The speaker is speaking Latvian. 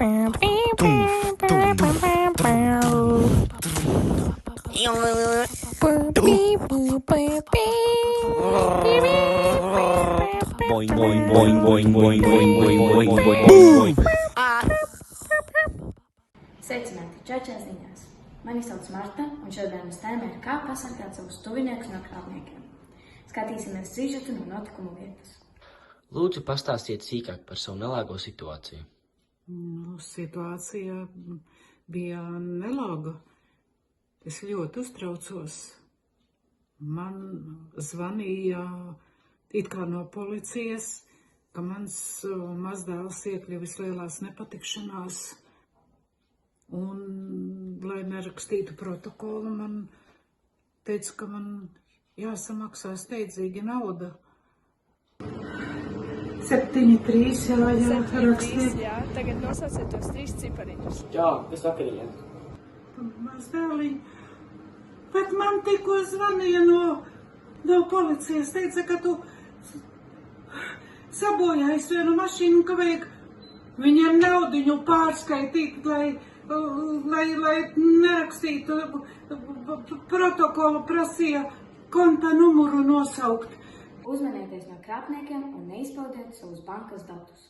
Boing, boing, boing, boing, boing, boing, boing, boing, boing, boing. Sveicināti Čačās ziņās! Mani sauc Marta, un šodienas tēma ir kā pasargāt savus tuviniekus no krāpniekiem. Skatīsimies sižetu no notikumu vietas. Lūdzu, pastāstiet sīkāk par savu nelāgo situāciju. Situācija bija nelāga. Es ļoti uztraucos. Man zvanīja it kā no policijas, ka mans mazdēls iekļuvis lielās nepatikšanās. Un, lai nerakstītu protokolu, man teica, ka man jāsamaksā steidzīgi nauda. 7-3, jārakstīt. Jā, tagad nosauciet tos 3 cipariņus. Jā, es vakarīju. Mazdēliņ, bet man tikko zvanīja no policijas, teica, ka tu sabojājies vienu mašīnu, ka vajag viņiem naudiņu pārskaitīt, lai nerakstītu protokolu, prasīja konta numuru nosaukt. Uzmanieties no krāpniekiem un neizpaudiet savus bankas datus.